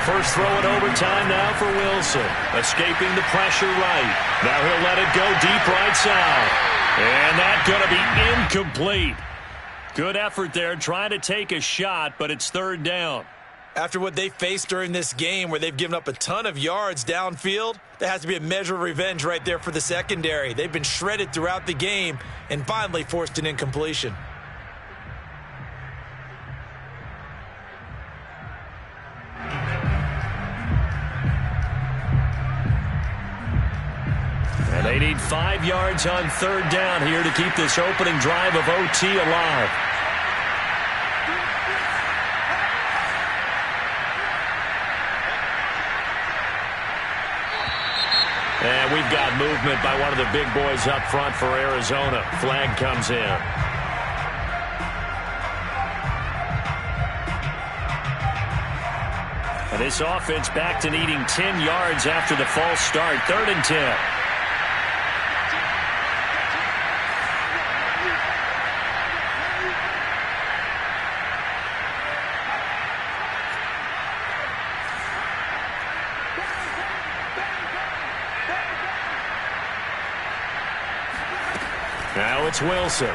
First throw in overtime now for Wilson. Escaping the pressure right. Now he'll let it go deep right side. And that's going to be incomplete. Good effort there trying to take a shot, but it's 3rd down. After what they faced during this game where they've given up a ton of yards downfield, there has to be a measure of revenge right there for the secondary. They've been shredded throughout the game and finally forced an incompletion. And they need 5 yards on 3rd down here to keep this opening drive of OT alive. And we've got movement by one of the big boys up front for Arizona. Flag comes in. And this offense back to needing 10 yards after the false start. 3rd and 10. Now it's Wilson.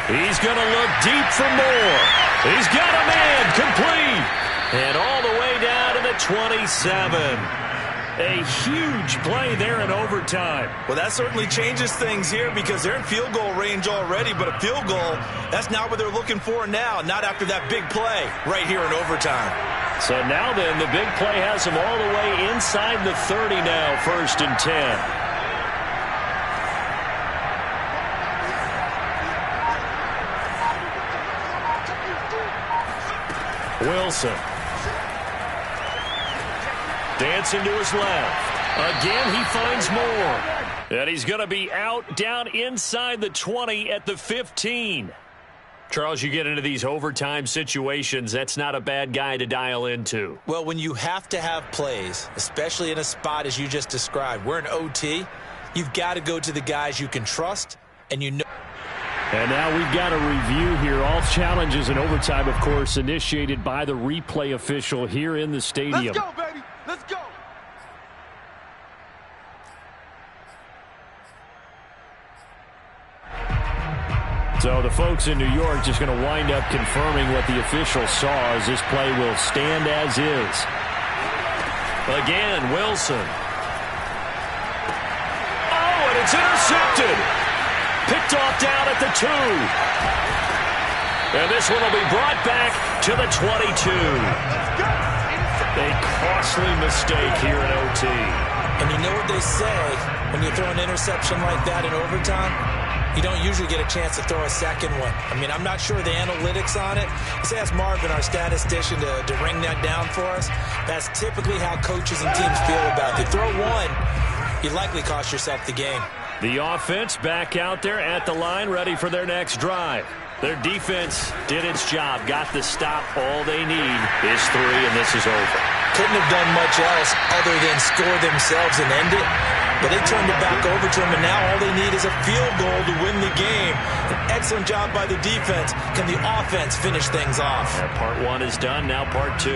He's going to look deep for more. He's got a man complete. And all the way down to the 27. A huge play there in overtime. Well, that certainly changes things here because they're in field goal range already, but a field goal, that's not what they're looking for now, not after that big play right here in overtime. So now then, the big play has them all the way inside the 30 now, 1st and 10. Wilson. Dancing to his left. Again, he finds more. And he's going to be out down inside the 20 at the 15. Charles, you get into these overtime situations, that's not a bad guy to dial into. Well, when you have to have plays, especially in a spot as you just described, we're in OT, you've got to go to the guys you can trust and you know. And now we've got a review here. All challenges in overtime, of course, initiated by the replay official here in the stadium. Let's go, baby. Let's go. So the folks in New York just going to wind up confirming what the official saw as this play will stand as is. Again, Wilson. Oh, and it's intercepted. Picked off down at the 2. And this one will be brought back to the 22. A costly mistake here in OT. And you know what they say, when you throw an interception like that in overtime, you don't usually get a chance to throw a second one. I mean, I'm not sure the analytics on it. Let's ask Marvin, our statistician, to ring that down for us. That's typically how coaches and teams feel about it. If you throw one, you likely cost yourself the game. The offense back out there at the line, ready for their next drive. Their defense did its job, got the stop. All they need is 3, and this is over. Couldn't have done much else other than score themselves and end it. But they turned it back over to them, and now all they need is a field goal to win the game. An excellent job by the defense. Can the offense finish things off? Yeah, part 1 is done, now part 2.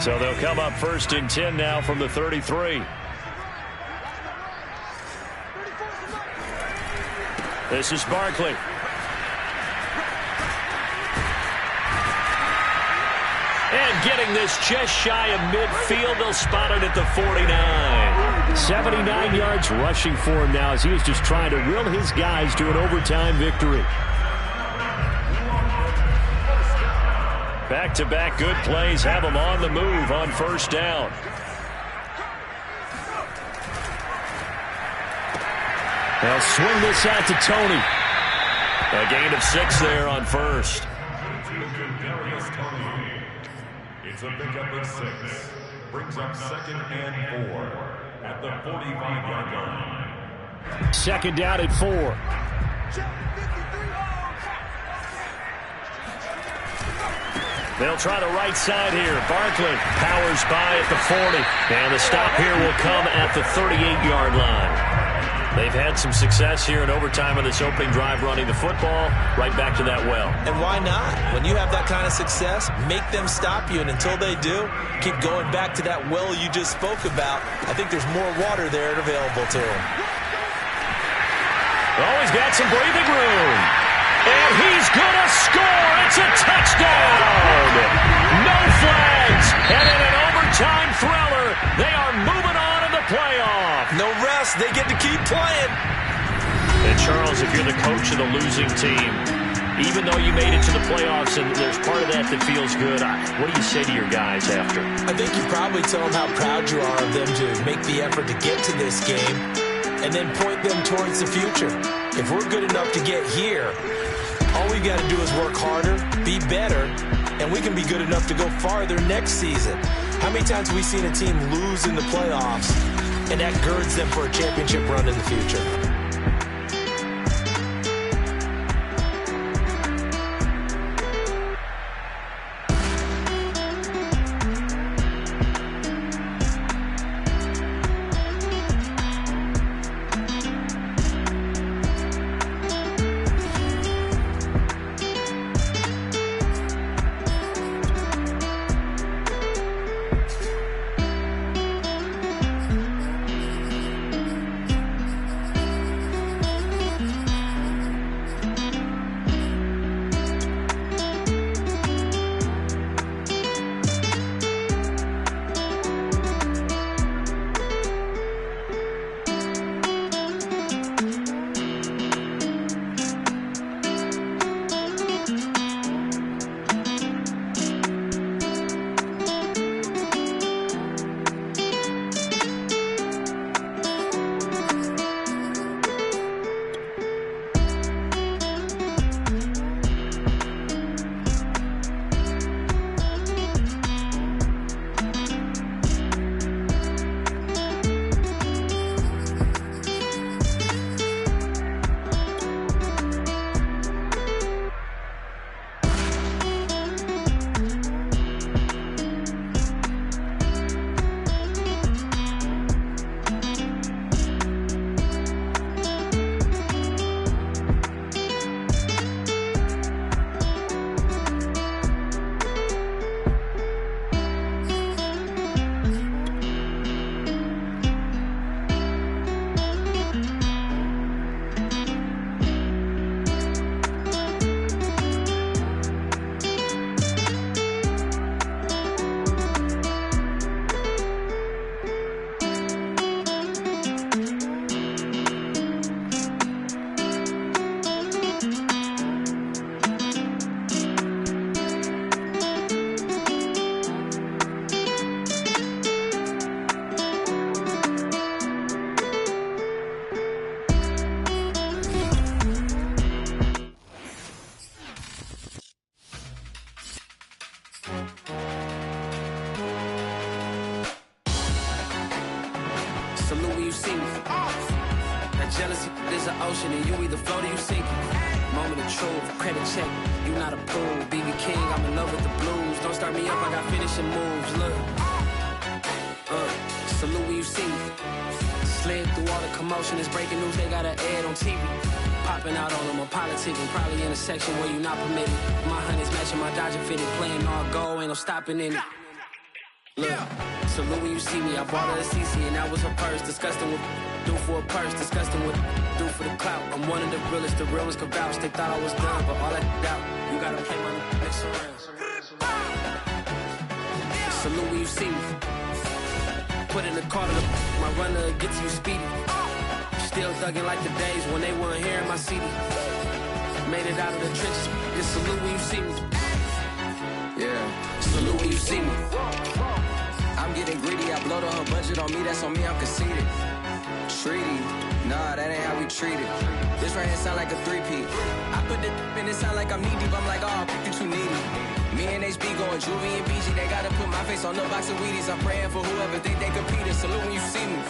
So they'll come up 1st and 10 now from the 33. This is Barkley. And getting this just shy of midfield, they'll spot it at the 49. 79 yards rushing for him now as he was just trying to will his guys to an overtime victory. Back-to-back good plays have them on the move on 1st down. They'll swing this out to Tony. A gain of 6 there on 1st. It's a pickup of 6. Brings up 2nd and 4 at the 45-yard line. 2nd down at 4. They'll try the right side here. Barkley powers by at the 40. And the stop here will come at the 38-yard line. They've had some success here in overtime on this opening drive running the football. Right back to that well. And why not? When you have that kind of success, make them stop you. And until they do, keep going back to that well you just spoke about. I think there's more water there available to them. Oh, he's got some breathing room. And he's going to score. It's a touchdown. No flags. And in an overtime thriller, they are moving on in the playoff. No rest. They get to keep playing. And Charles, if you're the coach of the losing team, even though you made it to the playoffs and there's part of that feels good, what do you say to your guys after? I think you probably tell them how proud you are of them to make the effort to get to this game and then point them towards the future. If we're good enough to get here, all we got to do is work harder, be better, and we can be good enough to go farther next season. How many times have we seen a team lose in the playoffs, and that girds them for a championship run in the future? see me. That jealousy is an ocean, and you either float or you sink. Moment of truth, credit check, you not approved. BB King, I'm in love with the blues. Don't start me up, I got finishing moves. Look, salute when you see me. Slid through all the commotion, it's breaking news, they got an ad on TV. Popping out on them, I'm politicking, probably in a section where you not permitted. My honey's matching my Dodger fitted, playing all go, ain't no stopping in it. Look, salute when you see me, I bought her a CC and that was her purse. Disgusting with do for a purse, disgusting with do for the clout. I'm one of the realest, the real ones could vouch. They thought I was done, but all that doubt, you gotta play my next round. Salute when you see me. Put in the car to my runner, get to you speedy. Still thugging like the days when they weren't here in my CD. Made it out of the trenches, just salute when you see me. Yeah, salute when you see me. I'm getting greedy, I blowed on her budget on me, that's on me, I'm conceited. Treaty, nah, that ain't how we treat it. This right here sound like a three-peat. I put the in it sound like I'm knee-deep, I'm like, oh, you too needy. Me and HB going Juvie and BG, they gotta put my face on the box of Wheaties. I'm praying for whoever think they competed. Salute when you see me.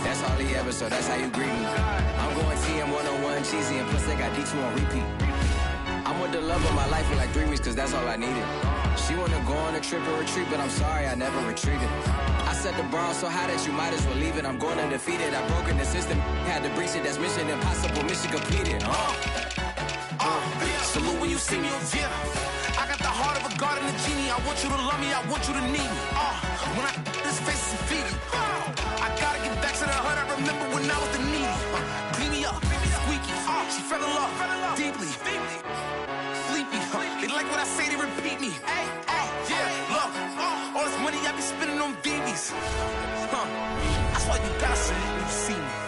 That's all he ever, so that's how you greet me. I'm going TM 101 cheesy, and plus they got D2 on repeat. I'm with the love of my life for like 3 weeks, cause that's all I needed. She wanna go on a trip or retreat, but I'm sorry, I never retreated. I set the bar so high that you might as well leave it. I'm going undefeated, I've broken the system, had to breach it, that's mission impossible, mission completed. Salute when you see me, yeah. I got the heart of a god and a genie. I want you to love me, I want you to need me. When I this face is Fiji. I gotta get back to the hood, I remember when I was the needy. Clean me up, squeaky. She fell in love, deeply. Sleepy, they like what I say, they repeat me. Yeah, look, all this money I be spending on BBs. That's why you gotta salute when you see me.